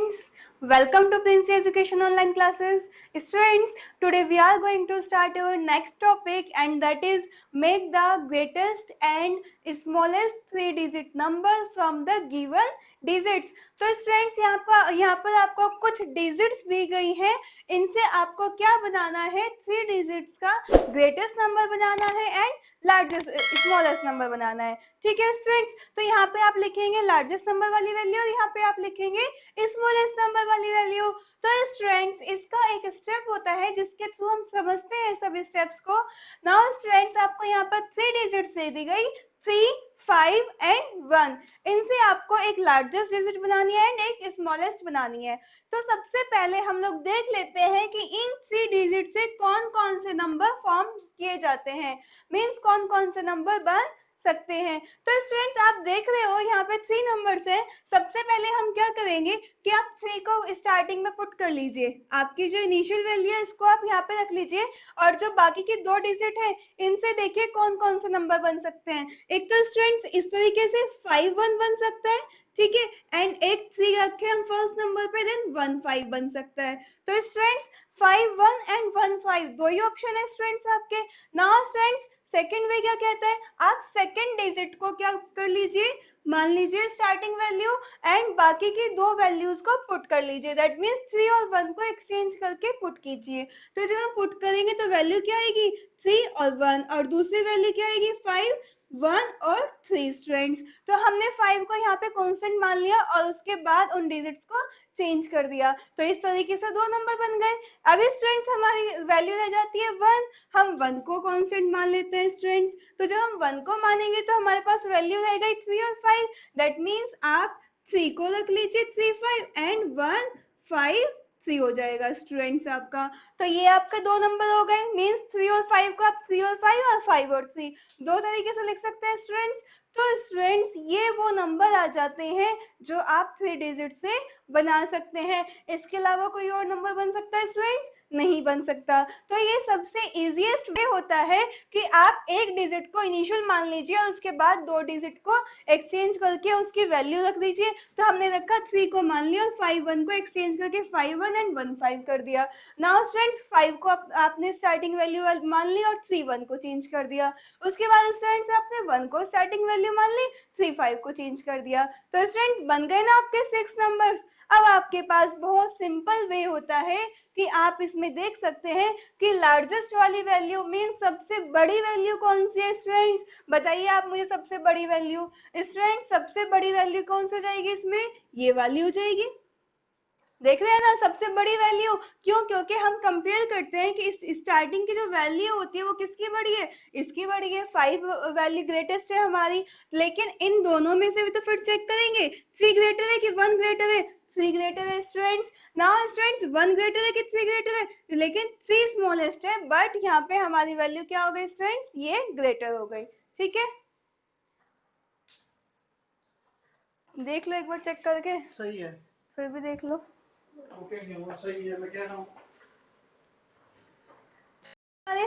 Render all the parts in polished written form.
students, welcome to Princey Education Online Classes. Students, today we are going to start our next topic and that is make the greatest and smallest three-digit number from the given digits. तो students यहाँ पर आपको कुछ digits दी गई हैं, इनसे आपको क्या बनाना है, थ्री डिजिट्स का ग्रेटेस्ट नंबर बनाना है एंड लार्जेस्ट स्मॉलेस्ट नंबर बनाना है. ठीक है स्टूडेंट्स, तो यहाँ पे आप लिखेंगे लार्जेस्ट नंबर वाली वैल्यू और यहाँ पे आप लिखेंगे स्मॉलेस्ट नंबर वाली वैल्यू. तो स्टूडेंट्स इसका एक स्टेप होता है जिसके थ्रू हम समझते हैं सभी स्टेप्स को. नाउ स्टूडेंट्स आपको यहाँ पर थ्री डिजिट्स दे दी गई 3, 5 एंड 1. इनसे आपको एक लार्जेस्ट डिजिट बनानी है एंड एक स्मॉलेस्ट बनानी है. तो सबसे पहले हम लोग देख लेते हैं कि इन थ्री डिजिट से कौन कौन से नंबर फॉर्म किए जाते हैं, मीन्स कौन कौन से नंबर बन सकते हैं. तो स्टूडेंट्स आप देख रहे हो यहाँ पे थ्री नंबर्स हैं. सबसे पहले हम क्या करेंगे कि आप थ्री को स्टार्टिंग में पुट कर लीजिए, आपकी जो इनिशियल वैल्यू है इसको आप यहाँ पे रख लीजिए और जो बाकी की दो डिजिट है इनसे देखिए कौन कौन से नंबर बन सकते हैं. एक तो स्टूडेंट्स इस तरीके से 5 1 बन सकता है, ठीक है, एंड एक 3 रखे हम फर्स्ट नंबर पे, देन 1 5 बन सकता है. तो स्टूडेंट्स 5 1 एंड 1 5 दो ही ऑप्शन है स्टूडेंट्स आपके. नाउ स्टूडेंट्स सेकंड वे क्या कहता है, आप सेकंड डिजिट को क्या कर लीजिए, मान लीजिए स्टार्टिंग वैल्यू एंड बाकी की दो वैल्यूज को पुट कर लीजिए. दैट मीन्स 3 और 1 को एक्सचेंज करके पुट कीजिए. तो जब हम पुट करेंगे तो वैल्यू क्या आएगी 3 और 1 और दूसरी वैल्यू क्या आएगी 5 1 और 3 स्टूडेंट्स. तो हमने 5 को यहाँ पे कांस्टेंट मान लिया और उसके बाद उन डिजिट्स को चेंज कर दिया. तो इस तरीके से दो नंबर बन गए. अभी स्टूडेंट्स हमारी वैल्यू रह जाती है 1, हम 1 को कांस्टेंट मान लेते हैं स्टूडेंट्स. तो जब हम 1 को मानेंगे तो हमारे पास वैल्यू रह गई 3 और 5. दैट मीन्स आप 3 को रख लीजिए 3 5 एंड 1 5 3 हो जाएगा स्टूडेंट्स आपका. तो ये आपके दो नंबर हो गए, मीन्स 3 और 5 को आप 3 और 5 और 5 और 3 दो तरीके से लिख सकते हैं स्टूडेंट्स. तो स्टूडेंट्स ये वो नंबर आ जाते हैं जो आप थ्री डिजिट से बना सकते हैं. इसके अलावा कोई और नंबर बन सकता है स्टूडेंट्स? नहीं बन सकता. तो ये सबसे इजीएस्ट वे होता है कि आप एक डिजिट को इनिशियल मान लीजिए और उसके बाद दो डिजिट को एक्सचेंज करके उसकी वैल्यू रख दीजिए. तो हमने रखा 3 को मान लिया और 5 1 को एक्सचेंज करके 5 1 एंड 1 5 कर दिया. नाउ स्टूडेंट्स 5 को आपने स्टार्टिंग वैल्यू मान ली और 3 1 को चेंज कर दिया. उसके बाद स्टूडेंट्स आपने 1 को स्टार्टिंग वैल्यू मान ली, 3 5 को चेंज कर दिया. तो स्टूडेंट्स बन गए ना आपके 6 नंबर्स. अब आपके पास बहुत सिंपल वे होता है कि आप इसमें देख सकते हैं कि लार्जेस्ट वाली वैल्यू मीन सबसे बड़ी वैल्यू कौन सी है स्टूडेंट्स, बताइए आप मुझे. सबसे बड़ी वैल्यू स्टूडेंट्स, सबसे बड़ी वैल्यू कौन सी हो जाएगी इसमें, ये वाली हो जाएगी. देख रहे हैं ना सबसे बड़ी वैल्यू. क्यों? क्योंकि हम कंपेयर करते हैं कि इस स्टार्टिंग की जो वैल्यू होती है वो किसकी बड़ी है, इसकी बड़ी है. 5 वैल्यू ग्रेटेस्ट है हमारी, लेकिन इन दोनों में से भी तो फिर चेक करेंगे 3 ग्रेटर है कि 1 ग्रेटर है. 3 ग्रेटर है स्टूडेंट्स. नाउ स्टूडेंट्स 1 ग्रेटर है कि 3 ग्रेटर है, लेकिन 3 स्मॉलेस्ट है, बट यहाँ पे हमारी वैल्यू क्या हो गई स्टूडेंट्स, ये ग्रेटर हो गई. ठीक है, देख लो एक बार चेक करके. सही है, फिर भी देख लो. ओके वो सही है, मैं कह रहा हूँ.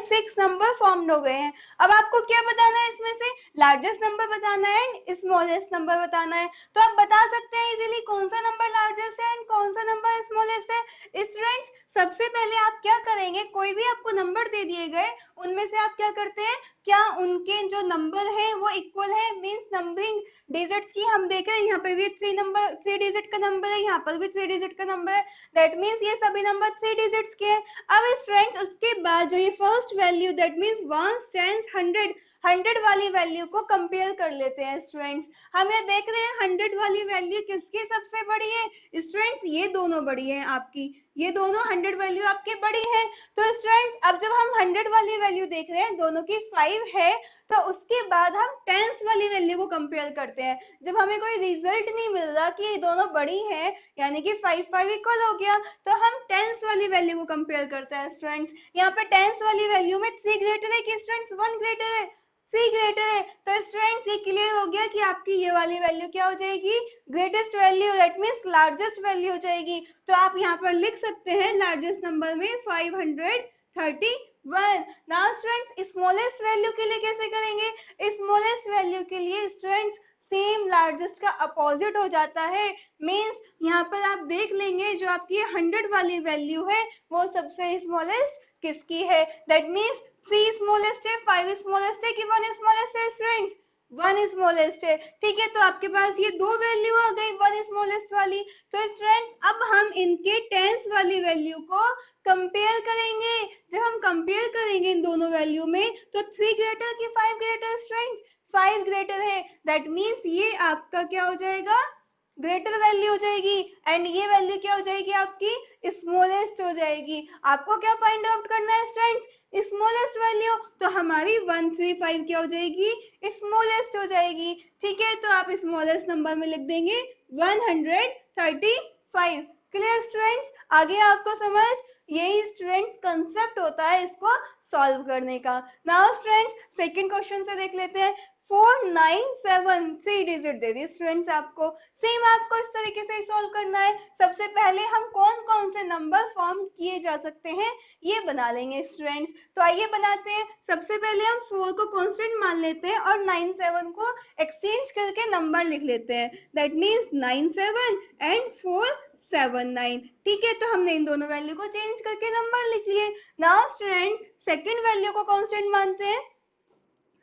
6 नंबर फॉर्म्ड हो गए हैं. अब आपको क्या बताना है, इसमें से लार्जेस्ट नंबर बताना है एंड स्मॉलेस्ट नंबर बताना है. तो आप बता सकते हैं इजीली कौन सा नंबर लार्जेस्ट है एंड कौन सा नंबर स्मॉलेस्ट है. स्टूडेंट्स सबसे पहले आप क्या करेंगे, कोई भी आपको नंबर दे दिए गए उनमें से आप क्या करते हैं, क्या उनके जो नंबर है वो इक्वल है, मींस नंबरिंग डिजिट्स की हम देख रहे हैं. यहाँ पे भी 3 डिजिट का नंबर है, यहाँ पर भी 3 डिजिट का नंबर है. दैट मीन्स ये सभी नंबर 3 डिजिट्स के हैं. अब स्टूडेंट्स उसके बाद जो ये फर्स्ट वैल्यू दैट मीन्स 1 10 100 वाली वैल्यू को कंपेयर कर लेते हैं स्टूडेंट्स. हम ये देख रहे हैं 100 वाली वैल्यू किसकी सबसे बड़ी है स्टूडेंट्स, ये दोनों बड़ी है आपकी, ये दोनों 100 वैल्यू आपकी बड़ी है. तो स्टूडेंट्स अब जब हम 100 वाली वैल्यू देख रहे हैं दोनों की 5 है, तो उसके बाद हम टेंस वाली वैल्यू को कंपेयर करते हैं. जब हमें कोई रिजल्ट नहीं मिल रहा कि ये दोनों बड़ी है, यानी कि 5 5 इक्वल हो गया, तो हम टेंस वाली वैल्यू को कंपेयर करते हैं स्टूडेंट्स. यहाँ पे टेंस वाली वैल्यू में 3 ग्रेटर है कि स्टूडेंट्स 1 ग्रेटर है, 3 ग्रेटर है. तो स्टूडेंट्स ये क्लियर हो गया कि आपकी ये वाली वैल्यू क्या हो जाएगी, greatest value, that means largest value हो जाएगी. तो आप यहाँ पर लिख सकते हैं लार्जेस्ट नंबर में 535 1। नाउ स्टूडेंट्स स्मॉलेस्ट वैल्यू के लिए कैसे करेंगे? स्मॉलेस्ट वैल्यू के लिए स्टूडेंट्स सेम लार्जेस्ट का अपोजिट हो जाता है। मींस यहाँ पर आप देख लेंगे जो आपकी 100 वाली वैल्यू है वो सबसे स्मॉलेस्ट किसकी है? दैट मींस 3 स्मॉलेस्ट है, 5 स्मॉलेस्ट है कि 1 स्मॉलेस्ट है स्टूडेंट्स? 1 स्मॉलेस्ट है। ठीक है, तो आपके पास ये दो वैल्यू आ गई 1 स्मॉलेस्ट वाली। तो स्टूडेंट्स अब हम इनके टेंस वाली वैल्यू को कंपेयर करेंगे। जब हम कंपेयर करेंगे इन दोनों वैल्यू में तो 3 ग्रेटर की 5 ग्रेटर स्टूडेंट्स? 5 ग्रेटर है। दैट मींस ये आपका क्या हो जाएगा? ग्रेटर वैल्यू हो जाएगी एंड ये वैल्यू क्या हो जाएगी आपकी? स्मॉलेस्ट हो जाएगी। आपको क्या फाइंड आउट करना है स्टूडेंट्स? Smallest value. तो हमारी 135 क्या हो जाएगी? स्मॉलेस्ट हो जाएगी। ठीक है, तो आप स्मॉलेस्ट नंबर में लिख देंगे 135। Clear students? आगे आपको समझ? यही स्टूडेंट्स कंसेप्ट होता है इसको सॉल्व करने का। नाउ स्टूडेंट्स सेकंड क्वेश्चन से देख लेते हैं। 4 9 7 3 डिजिट दे दी स्टूडेंट्स आपको। सेम आपको इस तरीके से सॉल्व करना है। सबसे पहले हम कौन कौन से नंबर फॉर्म किए जा सकते हैं ये बना लेंगे स्टूडेंट्स। तो आइए बनाते हैं। सबसे पहले हम 4 को कांस्टेंट मान लेते हैं और 9 7 को एक्सचेंज करके नंबर लिख लेते हैं। That means 9 7 and 4 7 9। ठीक है, तो हमने इन दोनों वैल्यू को चेंज करके नंबर लिख लिए। नाउ स्टूडेंट्स सेकंड वैल्यू को कांस्टेंट मानते हैं।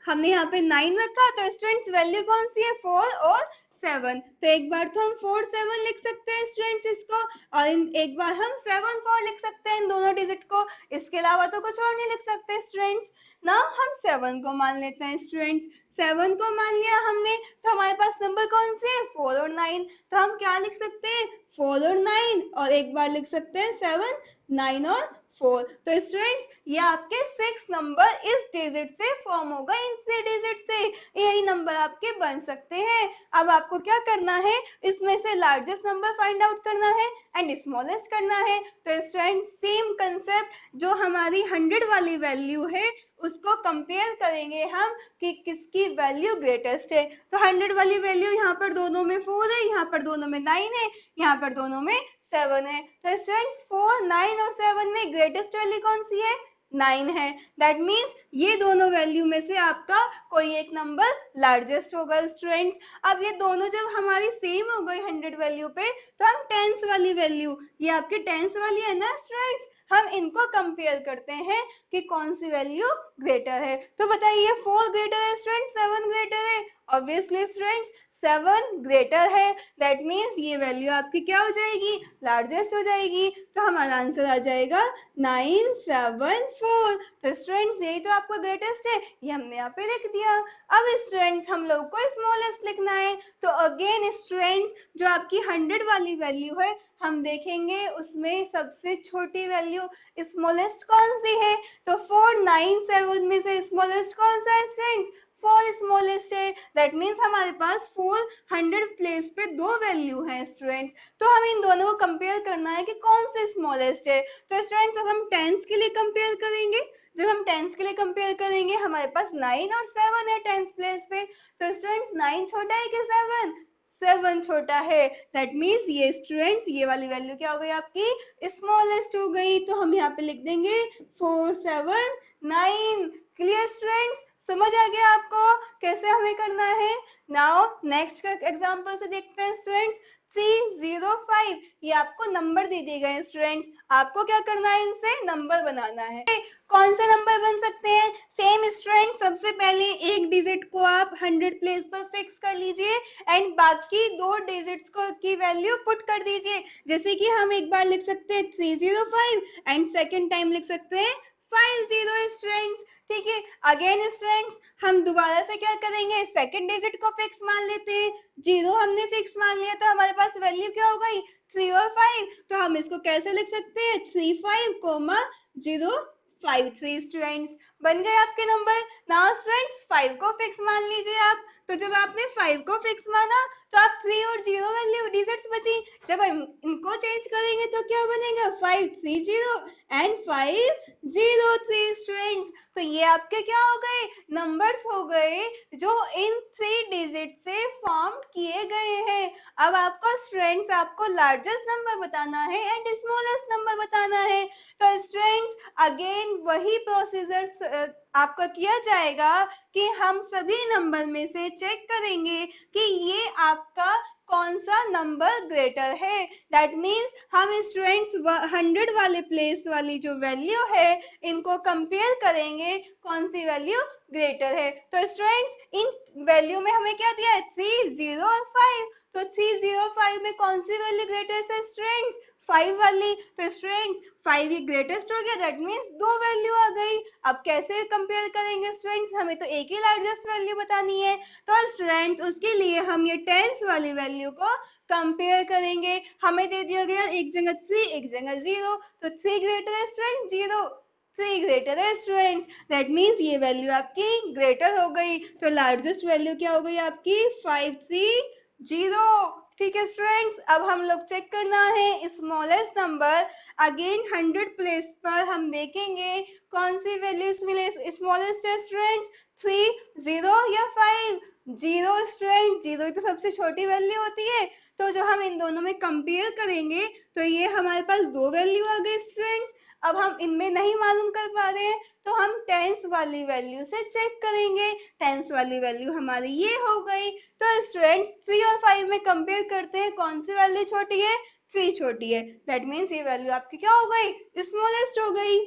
हमने यहाँ पे 9 रखा तो स्टूडेंट्स वैल्यू कौन सी है? 4 और 7। तो एक बार तो हम 4 7 लिख सकते हैं स्टूडेंट्स इसको, और एक बार हम 7 4 लिख सकते हैं इन दोनों डिजिट को। इसके अलावा तो कुछ और नहीं लिख सकते स्टूडेंट्स। नाउ हम 7 को मान लेते हैं स्टूडेंट्स। 7 को मान लिया हमने तो हमारे पास नंबर कौन से है? 4 और 9। तो हम क्या लिख सकते हैं? 4 और 9, और एक बार लिख सकते हैं 7 9 और 4। तो स्टूडेंट्स ये आपके 6 नंबर इस डिजिट से फॉर्म होगा, इन 3 डिजिट से यही नंबर आपके बन सकते हैं। अब आपको क्या करना है? इसमें से लार्जेस्ट नंबर फाइंड आउट करना है एंड स्मॉलेस्ट करना है। तो स्टूडेंट सेम कंसेप्ट, जो हमारी 100 वाली वैल्यू है उसको कंपेयर करेंगे हम कि किसकी वैल्यू ग्रेटेस्ट है। तो 100 वाली वैल्यू यहाँ पर दोनों में 4 है, यहाँ पर दोनों में 9 है, यहाँ पर दोनों में 7 है। तो स्टूडेंट्स 4 9 और 7 में ग्रेटेस्ट वैल्यू कौन सी है? 9 है। दैट मींस ये दोनों वैल्यू में से आपका कोई एक नंबर लार्जेस्ट होगा स्टूडेंट्स। अब ये दोनों जब हमारी सेम हो गई 100 वैल्यू पे तो हम टेंस वाली वैल्यू, ये आपकी टेंस वाली है ना स्टूडेंट्स, हम इनको कंपेयर करते हैं कि कौन सी वैल्यू ग्रेटर है। तो बताइए 4 ग्रेटर है स्टूडेंट्स 7 ग्रेटर है? ऑब्वियसली स्टूडेंट्स 7 ग्रेटर है। दैट मींस ये वैल्यू आपकी क्या हो जाएगी? लार्जेस्ट हो जाएगी। तो हमारा आंसर आ जाएगा 974। तो स्टूडेंट्स यही तो आपका ग्रेटेस्ट है, ये हमने यहाँ पे लिख दिया। अब स्टूडेंट्स हम लोग को स्मॉलेस्ट लिखना है। तो अगेन स्टूडेंट्स जो आपकी 100 वाली वैल्यू है हम देखेंगे उसमें सबसे छोटी वैल्यू स्मॉलेस्ट कौन सी है? तो 4 9 7 में से स्मॉलेस्ट कौन सा है स्टूडेंट्स? 4 स्मॉलेस्ट है। दैट मींस हमारे पास 400 प्लेस पे दो वैल्यू है स्टूडेंट्स। तो हमें इन दोनों को कंपेयर करना है कि कौन से स्मॉलेस्ट है। तो स्टूडेंट्स अब हम टेंस के लिए कंपेयर करेंगे। जब हम टेंस के लिए कंपेयर करेंगे हमारे पास 9 और 7 है टेंस प्लेस पे। तो स्टूडेंट्स 9 छोटा है कि 7? 7 छोटा है। दैट मींस ये स्टूडेंट्स ये वाली वैल्यू क्या हो गई आपकी? स्मॉलेस्ट हो गई। तो हम यहाँ पे लिख देंगे 4 7 9। Clear students? समझ आ गया आपको कैसे हमें करना है? नाउ नेक्स्ट का एग्जांपल से देखते हैं स्टूडेंट्स। 305 ये आपको नंबर दे दिए गए स्टूडेंट्स। आपको क्या करना है? इनसे नंबर बनाना है। कौन सा नंबर बन सकते हैं? सेम स्टूडेंट सबसे पहले एक डिजिट को आप 100 प्लेस पर फिक्स कर लीजिए एंड बाकी दो डिजिट्स को की वैल्यू पुट कर दीजिए। जैसे कि हम एक बार लिख सकते हैं 305 एंड सेकेंड टाइम लिख सकते हैं 50 स्टूडेंट्स। ठीक है, अगेन स्टूडेंट्स हम दोबारा से क्या करेंगे? सेकंड डिजिट को फिक्स मान लेते हैं। 0 हमने फिक्स मान लिया तो हमारे पास वैल्यू क्या हो गई? 3 और 5। तो हम इसको कैसे लिख सकते हैं? 35, 053 स्टूडेंट्स। बन गए आपके नंबर। नाउ स्टूडेंट्स 5 को फिक्स मान लीजिए आप। तो जब आपने 5 को फिक्स माना तो आप 3 और 0 वैल्यू डिजिट्स बची। जब हम इनको चेंज करेंगे तो क्या बनेगा? 530 एंड 5 03 स्टूडेंट्स। तो ये आपके क्या हो गए, नंबर्स हो गए जो इन 3 डिजिट से फॉर्म किए गए हैं। अब आपको स्टूडेंट्स आपको लार्जेस्ट नंबर बताना है एंड स्मॉलेस्ट नंबर बताना है। तो स्टूडेंट्स अगेन वही प्रोसीजर आपका किया जाएगा कि हम सभी नंबर में से चेक करेंगे कि ये आपका कौन सा नंबर ग्रेटर है। दैट मीन्स हम स्टूडेंट्स 100 वाले प्लेस वाली जो वैल्यू है इनको कंपेयर करेंगे कौन सी वैल्यू ग्रेटर है। तो स्टूडेंट्स इन वैल्यू में हमें क्या दिया है, 305। तो 305 में कौन सी वैल्यू ग्रेटेस्ट है स्टूडेंट्स, 5 वाली। तो स्टूडेंट्स 5 ही ग्रेटेस्ट हो गया, दैट मीन्स 2 वैल्यू आ गई। अब कैसे कंपेयर करेंगे स्टूडेंट्स, हमें तो एक ही लार्जेस्ट वैल्यू बतानी है। तो स्टूडेंट्स उसके लिए हम ये टेंस वाली वैल्यू को कंपेयर करेंगे। हमें दे दिया गया एक जगह 3 एक जगह 0, तो 3 ग्रेटर है स्टूडेंट 0, 3 ग्रेटर है स्टूडेंट्स, दैट मीन्स ये वैल्यू आपकी ग्रेटर हो गई। तो लार्जेस्ट वैल्यू क्या हो गई आपकी 530। ठीक है स्टूडेंट्स, अब हम लोग चेक करना है स्मॉलेस्ट नंबर। अगेन 100 प्लेस पर हम देखेंगे कौन सी वैल्यूज मिले स्मॉलेस्ट है स्टूडेंट्स, 3, 0 या 5। 0 स्टूडेंट, 0 तो सबसे छोटी वैल्यू होती है। तो जो हम इन दोनों में कंपेयर करेंगे तो ये हमारे पास 2 वैल्यू आ गई स्टूडेंट्स। अब हम इनमें नहीं मालूम कर पा रहे हैं तो हम टेंस वाली वैल्यू से चेक करेंगे। टेंस वाली वैल्यू हमारी ये हो गई। तो स्टूडेंट्स 3 और 5 में कंपेयर करते हैं कौन सी वैल्यू छोटी है, 3 छोटी है, दैट मीन्स ये वैल्यू आपकी क्या हो गई, स्मॉलेस्ट हो गई।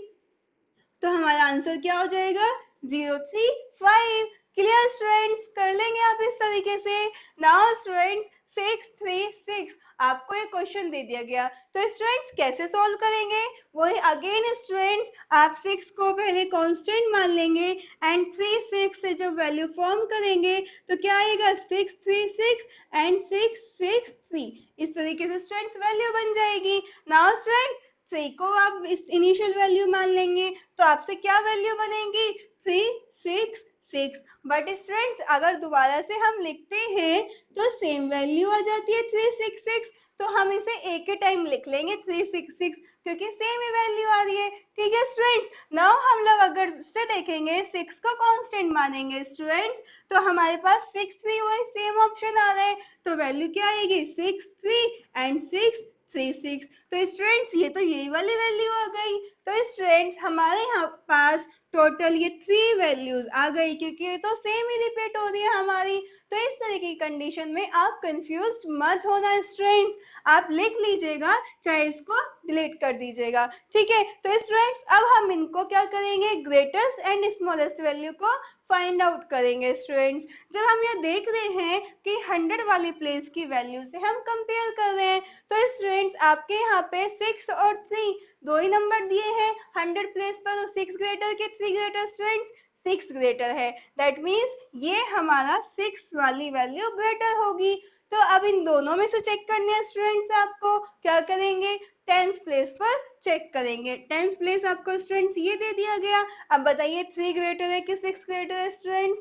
तो हमारा आंसर क्या हो जाएगा 035। क्लियर स्टूडेंट्स, कर लेंगे आप इस तरीके से। नाउ स्टूडेंट्स 636 आपको एक क्वेश्चन दे दिया गया, तो स्टूडेंट्स कैसे सॉल्व करेंगे, वही अगेन स्टूडेंट्स आप 6 को पहले कांस्टेंट मान लेंगे एंड 6 से जब वैल्यू फॉर्म करेंगे तो क्या आएगा 636 एंड 663। इस तरीके से स्टूडेंट्स वैल्यू बन जाएगी। नाउ स्टूडेंट्स 3 को आप इस इनिशियल वैल्यू मान लेंगे तो आपसे क्या वैल्यू बनेगी 366। बट स्टूडेंट्स अगर दोबारा से हम लिखते हैं तो सेम वैल्यू आ जाती है 366, तो हम इसे एक के टाइम लिख लेंगे 366 क्योंकि सेम ही वैल्यू आ रही है। ठीक है स्टूडेंट्स, नाउ हम लोग अगर से देखेंगे 6 को कांस्टेंट मानेंगे स्टूडेंट्स तो हमारे पास 63 वही सेम ऑप्शन आ रहा है, तो वैल्यू क्या आएगी 63 एंड 636। तो स्टूडेंट्स ये तो यही वाली वैल्यू आ गई। तो स्टूडेंट्स हमारे यहाँ पास टोटल ये 3 वैल्यूज आ गई क्योंकि ये तो सेम ही रिपीट हो रही है हमारी। तो इस तरह की कंडीशन में आप कंफ्यूज मत होना स्टूडेंट्स, आप लिख लीजिएगा चाहे इसको डिलीट कर दीजिएगा। ठीक है, तो स्टूडेंट्स अब हम इनको क्या करेंगे ग्रेटेस्ट एंड स्मॉलेस्ट वैल्यू को फाइंड आउट करेंगे स्टूडेंट्स। जब हम ये देख रहे हैं कि 100 वाली प्लेस की वैल्यू से हम कंपेयर कर रहे हैं तो स्टूडेंट्स आपके यहाँ पे 6 और 3 दो ही नंबर दिए हैं 100 प्लेस पर, तो 6 ग्रेटर के 3 ग्रेटर स्टूडेंट्स 6 ग्रेटर है, दैट मीन्स ये हमारा 6 वाली वैल्यू ग्रेटर होगी। तो अब इन दोनों में से चेक करने हैं स्टूडेंट्स, आपको क्या करेंगे टेंस प्लेस पर चेक करेंगे। टेंस प्लेस आपको स्टूडेंट्स ये दे दिया गया। अब बताइए 3 ग्रेटर है कि 6 ग्रेटर है स्टूडेंट्स,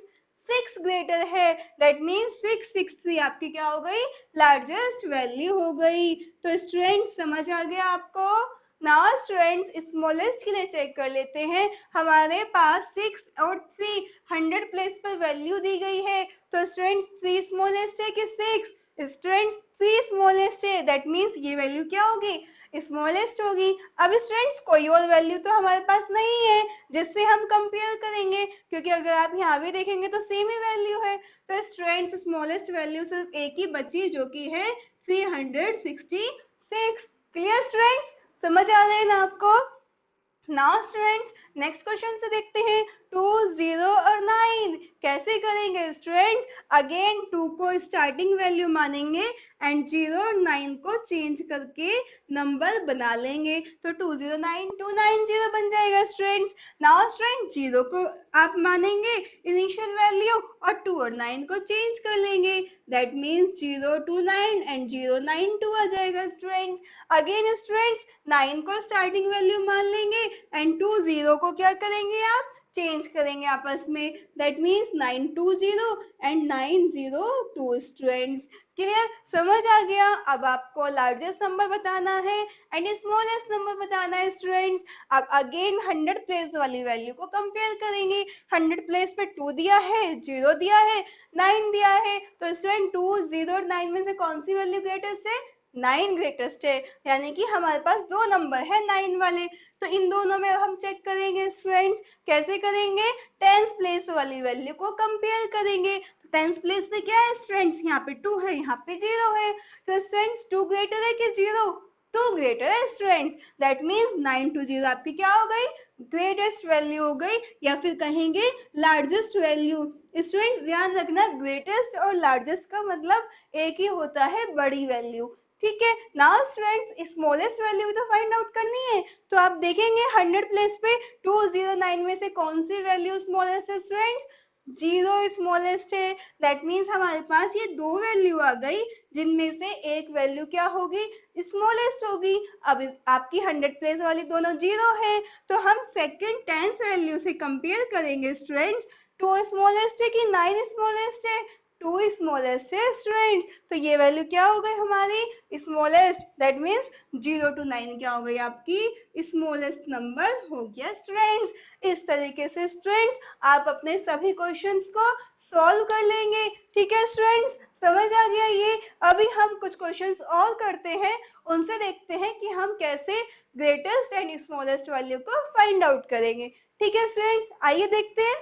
6 ग्रेटर है, दैट मीन्स 663 आपकी क्या हो गई लार्जेस्ट वैल्यू हो गई। तो स्टूडेंट्स समझ आ गया आपको। नाउ स्टूडेंट्स स्मॉलेस्ट के लिए चेक कर लेते हैं। हमारे पास 6 और 3 100 प्लेस पर वैल्यू दी गई है, तो स्टूडेंट्स 3 स्मॉलेस्ट है कि 6, स्टूडेंट्स 3 स्मॉलेस्ट है, दैट मीन्स ये वैल्यू क्या होगी स्मॉलेस्ट होगी। अब स्टूडेंट्स कोई और वैल्यू तो हमारे पास नहीं है जिससे हम कंपेयर करेंगे क्योंकि अगर आप यहाँ भी देखेंगे तो सेम ही वैल्यू है। तो स्टूडेंट्स स्मॉलेस्ट वैल्यू सिर्फ एक ही बची जो कि है 366। क्लियर स्टूडेंट्स, समझ आ रहे हैं ना आपको। नाउ स्टूडेंट्स नेक्स्ट क्वेश्चन से देखते हैं 2, 0 और 9 कैसे करेंगे स्टूडेंट्स। अगेन 2 को स्टार्टिंग वैल्यू मानेंगे एंड 0 और 9 को चेंज करके नंबर बना लेंगे, तो 209 290 बन जाएगा स्टूडेंट्स। नाउ स्टूडेंट 0 को आप मानेंगे इनिशियल वैल्यू और 2 और 9 को चेंज कर लेंगे, दैट मीन्स 029 एंड 092 आ जाएगा स्टूडेंट्स। अगेन स्टूडेंट्स 9 को स्टार्टिंग वैल्यू मान लेंगे एंड 2 0 को क्या करेंगे आप चेंज करेंगे आपस में, that means 920 and 902 students. Clear, समझ आ गया। अब आपको लार्जेस्ट नंबर बताना है एंड स्मॉलेस्ट नंबर बताना है स्टूडेंट्स। अब अगेन 100 प्लेस वाली वैल्यू को कंपेयर करेंगे। 100 प्लेस पे 2 दिया है, 0 दिया है, 9 दिया है, तो स्टूडेंट 2, 0 और 9 में से कौन सी वैल्यू ग्रेटेस्ट है? 9 ग्रेटेस्ट है, यानी कि हमारे पास दो नंबर है 9 वाले। तो इन दोनों में हम चेक करेंगे स्टूडेंट्स। कैसे करेंगे? 10th प्लेस वाली वैल्यू को कंपेयर करेंगे। तो 10th प्लेस पे क्या है स्टूडेंट्स? यहाँ पे 2 है, यहाँ पे 0 है, तो स्टूडेंट्स 2 ग्रेटर है कि 0? 2 ग्रेटर है स्टूडेंट्स, दैट मीन्स 920 आपकी क्या हो गई? ग्रेटेस्ट वैल्यू हो गई, या फिर कहेंगे लार्जेस्ट वैल्यू। स्टूडेंट्स ध्यान रखना, ग्रेटेस्ट और लार्जेस्ट का मतलब एक ही होता है, बड़ी वैल्यू। ठीक है, नाउ स्टूडेंट्स स्मॉलेस्ट वैल्यू तो फाइंड आउट करनी है। तो आप देखेंगे 100 प्लेस पे 209 में से कौन सी वैल्यू स्मॉलेस्ट है स्टूडेंट्स? 0 स्मॉलेस्ट है, दैट मीन्स हमारे पास ये दो वैल्यू आ गई, जिनमें से एक वैल्यू क्या होगी? स्मॉलेस्ट होगी। अब आपकी 100 प्लेस वाली दोनों 0 है, तो हम सेकंड 10th वैल्यू से कंपेयर करेंगे स्टूडेंट्स। 2 स्मॉलेस्ट है कि 9 स्मॉलेस्ट है? 2 स्मॉलेस्ट है स्टूडेंट्स, तो ये वैल्यू क्या हो गई हमारी? स्मॉलेस्ट, दैट मीन्स 0 to 9 क्या हो गई? आपकी स्मॉलेस्ट नंबर हो गया स्टूडेंट्स। इस तरीके से स्टूडेंट्स आप अपने सभी क्वेश्चंस को सॉल्व कर लेंगे। ठीक है स्टूडेंट्स, समझ आ गया ये। अभी हम कुछ क्वेश्चंस और करते हैं, उनसे देखते हैं कि हम कैसे ग्रेटेस्ट एंड स्मॉलेस्ट वैल्यू को फाइंड आउट करेंगे। ठीक है स्टूडेंट्स, आइए देखते हैं।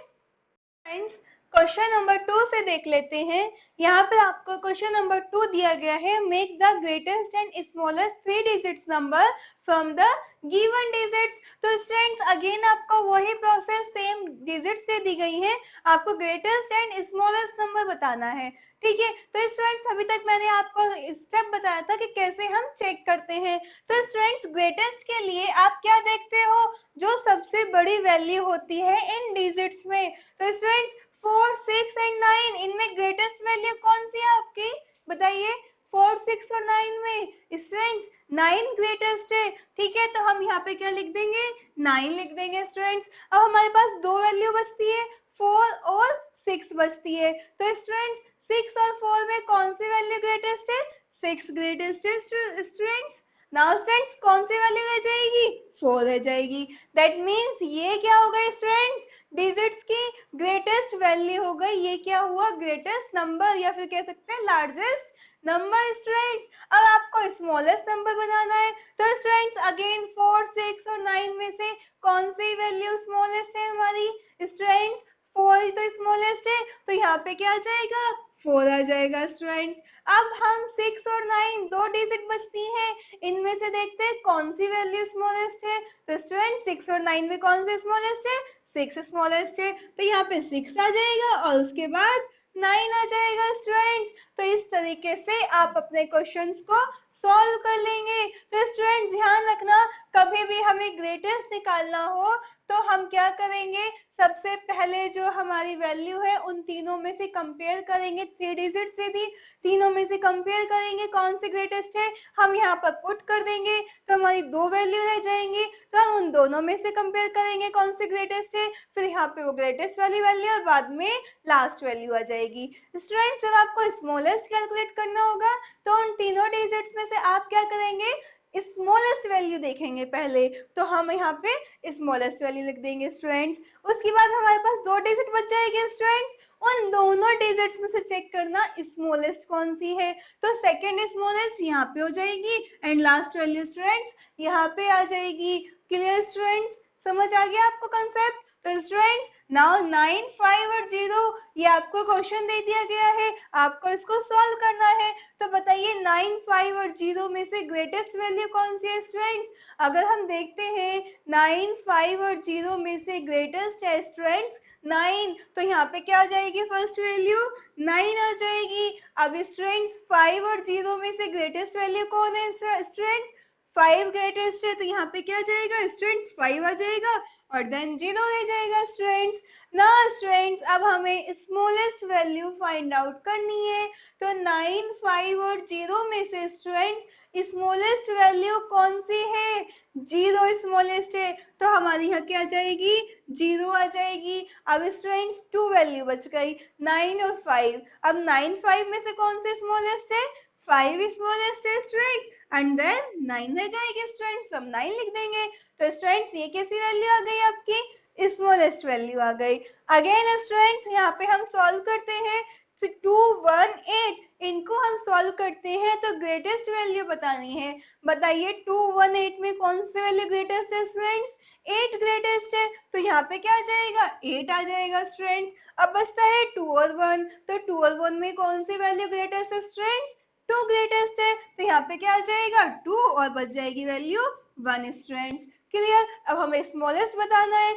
फ्रेंड्स, क्वेश्चन नंबर 2 से देख लेते हैं। यहाँ पर आपको क्वेश्चन नंबर 2 दिया गया है, make the greatest and smallest 3 digits number from the given digits. तो स्टूडेंट्स अगेन आपको वही प्रोसेस, सेम डिजिट्स दे दी गई है, आपको ग्रेटेस्ट एंड स्मॉलेस्ट नंबर बताना है। ठीक है, तो स्टूडेंट्स अभी तक मैंने आपको स्टेप बताया था कि कैसे हम चेक करते हैं। तो स्टूडेंट्स ग्रेटेस्ट के लिए आप क्या देखते हो? जो सबसे बड़ी वैल्यू होती है इन डिजिट्स में। तो स्टूडेंट्स 4, 6 एंड 9, इनमें ग्रेटेस्ट वैल्यू कौन सी है आपकी? बताइए। 4, 6 और 9 में स्टूडेंट्स 9 ग्रेटेस्ट है। ठीक है, तो हम यहाँ पे क्या लिख देंगे? 9 लिख देंगे स्टूडेंट्स। अब हमारे पास दो वैल्यू बचती है, 4 और 6 बचती है। तो स्टूडेंट्स 6 और 4 में कौन सी वैल्यू ग्रेटेस्ट है? 6 ग्रेटेस्ट है स्टूडेंट्स। नाउ स्टूडेंट्स कौन सी वैल्यू रह जाएगी? 4 रह जाएगी। दैट मीन्स ये क्या हो गया स्टूडेंट्स? डिजिट्स की ग्रेटेस्ट वैल्यू हो गई। ये क्या हुआ? ग्रेटेस्ट नंबर, या फिर कह सकते हैं लार्जेस्ट नंबर स्टूडेंट्स। अब आपको स्मॉलेस्ट नंबर बनाना है, तो स्टूडेंट्स अगेन 4, 6 और 9 में से कौन सी वैल्यू स्मॉलेस्ट है हमारी? स्टूडेंट्स 4 ही तो स्मॉलेस्ट है, तो यहाँ पे क्या आ जाएगा? 4 आ जाएगा स्टूडेंट्स। अब हम 6 और 9 दो डिजिट बचती हैं, इनमें से देखते हैं कौन सी वैल्यू स्मॉलेस्ट है। तो स्टूडेंट 6 और 9 में कौन सी स्मॉलेस्ट है? 6 स्मॉलेस्ट है, तो यहाँ पे 6 आ जाएगा और उसके बाद 9 आ जाएगा स्टूडेंट्स। तो इस तरीके से आप अपने क्वेश्चंस को सॉल्व कर लेंगे। तो स्टूडेंट्स ध्यान रखना, कभी भी हमें ग्रेटेस्ट निकालना हो तो हम क्या करेंगे? सबसे पहले जो हमारी वैल्यू है उन तीनों में से कंपेयर करेंगे। 3 डिजिट से दी तीनों में से कंपेयर करेंगे कौन सी ग्रेटेस्ट है, हम यहाँ पर पुट कर देंगे, तो हमारी दो वैल्यू रह जाएंगी, तो हम उन दोनों में से कंपेयर करेंगे कौन सी ग्रेटेस्ट है, फिर यहाँ पे वो ग्रेटेस्ट वाली वैल्यू और बाद में लास्ट वैल्यू आ जाएगी। स्टूडेंट्स जब आपको स्मॉलेस्ट कैलकुलेट करना होगा तो उन तीनों डिजिट्स में से आप क्या करेंगे? स्मॉलेस्ट वैल्यू देखेंगे पहले, तो हम यहाँ पे स्मॉलेस्ट वैल्यू लिख देंगे स्टूडेंट्स। उसके बाद हमारे पास दो डिजिट बच जाएंगे स्टूडेंट्स, उन दोनों डिजिट्स में से चेक करना स्मॉलेस्ट कौन सी है, तो सेकंड स्मॉलेस्ट यहाँ पे हो जाएगी एंड लास्ट वैल्यू स्टूडेंट्स यहाँ पे आ जाएगी। क्लियर स्टूडेंट्स, समझ आ गया आपको कंसेप्ट? तो स्टूडेंट्स नाउ 9, 5 और 0 ये आपको क्वेश्चन दे दिया गया है, आपको इसको सॉल्व करना है। तो बताइए 9, 5 और 0 में से ग्रेटेस्ट वैल्यू कौन सी है स्टूडेंट्स? अगर हम देखते हैं 9, 5 और 0 में से ग्रेटेस्ट है स्टूडेंट्स 9, तो यहाँ पे क्या आ जाएगी? फर्स्ट वैल्यू 9 आ जाएगी। अब स्टूडेंट्स 5 और 0 में से ग्रेटेस्ट वैल्यू कौन है स्टूडेंट्स? 5 ग्रेटेस्ट है तो यहाँ पे क्या जाएगा स्टूडेंट्स 5 आ जाएगा और देन 0 रह जाएगा स्टूडेंट्स। ना स्टूडेंट्स अब हमें स्मॉलेस्ट वैल्यू फाइंड आउट करनी है तो 9, 5 और 0 में से स्टूडेंट्स स्मॉलेस्ट वैल्यू कौन सी है? 0 स्मॉलेस्ट है तो हमारी यहाँ क्या जाएगी 0 आ जाएगी। अब स्टूडेंट्स 2 वैल्यू बच गई 9 और 5। अब 9, 5 में से कौन से स्मॉलेस्ट है? 5 स्मॉलेस्ट है स्टूडेंट्स एंड देन 9 रह जाएगी स्टूडेंट्स। अब 9 लिख देंगे तो स्टूडेंट्स ये कैसी वैल्यू आ गई आपकी? स्मॉलेस्ट वैल्यू आ गई। अगेन स्टूडेंट्स यहाँ पे हम सॉल्व करते हैं 2, 1, 8 इनको हम सॉल्व करते हैं तो ग्रेटेस्ट वैल्यू बतानी है। बताइए 2, 1, 8 में कौन सी वैल्यू ग्रेटेस्ट है स्टूडेंट्स? 8 ग्रेटेस्ट है तो यहाँ पे क्या आ जाएगा 8 आ जाएगा स्टूडेंट्स। अब बचता है 2 और 1 तो 2 और 1 में कौन सी वैल्यू ग्रेटेस्ट है स्टूडेंट्स? 2 ग्रेटेस्ट है तो यहाँ पे क्या आ जाएगा 2 और बच जाएगी वैल्यू 1 स्टूडेंट्स। क्लियर? अब हमें स्मॉलेस्ट बताना है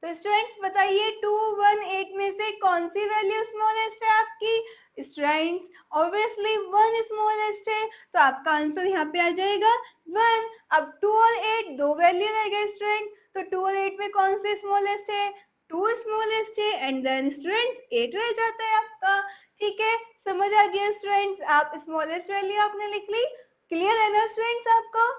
तो स्टूडेंट्स बताइए 2, 1, 8 में से कौन सी वैल्यू स्मॉलेस्ट है आपकी? स्टूडेंट्स ऑब्वियसली 1 स्मॉलेस्ट है तो आपका आंसर यहाँ पे आ जाएगा 1। अब 2 और 8 दो वैल्यू रह गए स्टूडेंट तो 2 और 8 में कौन से स्मॉलेस्ट है? 2 स्मॉलेस्ट है एंड देन स्टूडेंट्स 8 रह जाता है आपका। ठीक है, समझ आ गया स्टूडेंट्स? आप स्मॉलेस्ट वैल्यू आपने लिख ली। क्लियर है ना स्टूडेंट्स आपको?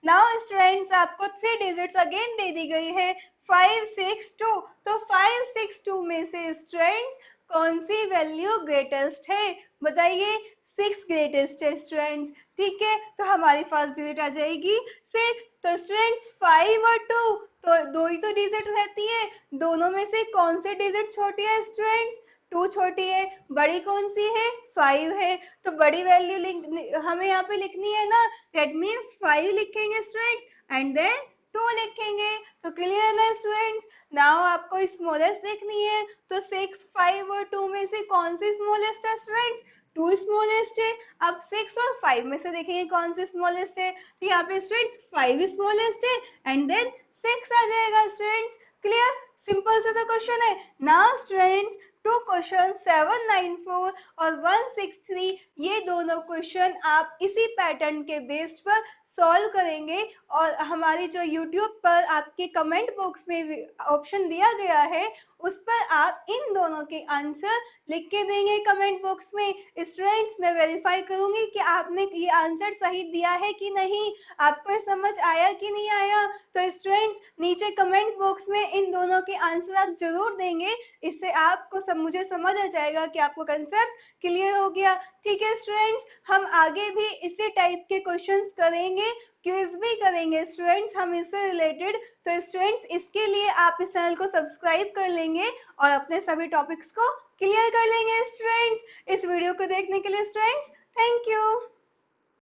नाउ स्टूडेंट्स आपको 3 डिजिट्स अगेन दे दी गई है 5, 6, 2 तो 5, 6, 2 में से स्टूडेंट्स कौन सी वैल्यू ग्रेटेस्ट है? बताइए 6 ग्रेटेस्ट है स्टूडेंट्स। ठीक है, तो हमारी फर्स्ट डिजिट आ जाएगी 6 तो स्टूडेंट्स 5 और 2 तो दो ही तो डिजिट रहती है, दोनों में से कौन सी डिजिट छोटी है स्टूडेंट्स? 2 छोटी है। बड़ी कौन सी है? 5 है तो बड़ी वैल्यू हमें यहाँ पे लिखनी है ना, दैट मीन्स 5 लिखेंगे स्टूडेंट्स एंड देन 2 लिखेंगे। तो क्लियर है ना स्टूडेंट्स? नाउ आपको स्मॉलेस्ट देखनी है तो 6, 5 और 2 में से कौन सी स्मॉलेस्ट है स्टूडेंट्स? 2 स्मॉलेस्ट है। अब 6 और 5 में से देखेंगे कौन सी स्मॉलेस्ट है तो यहाँ पे स्टूडेंट्स 5 स्मॉलेस्ट है एंड देन 6 आ जाएगा स्टूडेंट्स। क्लियर? सिंपल सा क्वेश्चन है। नाउ स्टूडेंट्स 2 क्वेश्चन 794 और 163 ये दोनों क्वेश्चन आप इसी पैटर्न के बेस्ड पर सॉल्व करेंगे और हमारी जो YouTube पर आपके कमेंट बॉक्स में ऑप्शन दिया गया है उस पर आप इन दोनों के आंसर लिख के देंगे कमेंट बॉक्स में। स्टूडेंट्स मैं वेरीफाई करूंगी कि आपने ये आंसर सही दिया है कि नहीं, आपको ये समझ आया कि नहीं आया। तो स्टूडेंट्स नीचे कमेंट बॉक्स में इन दोनों के आंसर आप जरूर देंगे, इससे आपको मुझे समझ आ जाएगा कि आपको कंसेप्ट क्लियर हो गया। ठीक है स्टूडेंट्स, हम आगे भी इसी टाइप के क्वेश्चंस करेंगे, क्विज भी करेंगे स्टूडेंट्स हम इससे रिलेटेड। तो स्टूडेंट्स इसके लिए आप इस चैनल को सब्सक्राइब कर लेंगे और अपने सभी टॉपिक्स को क्लियर कर लेंगे स्टूडेंट्स। इस वीडियो को देखने के लिए स्टूडेंट्स थैंक यू।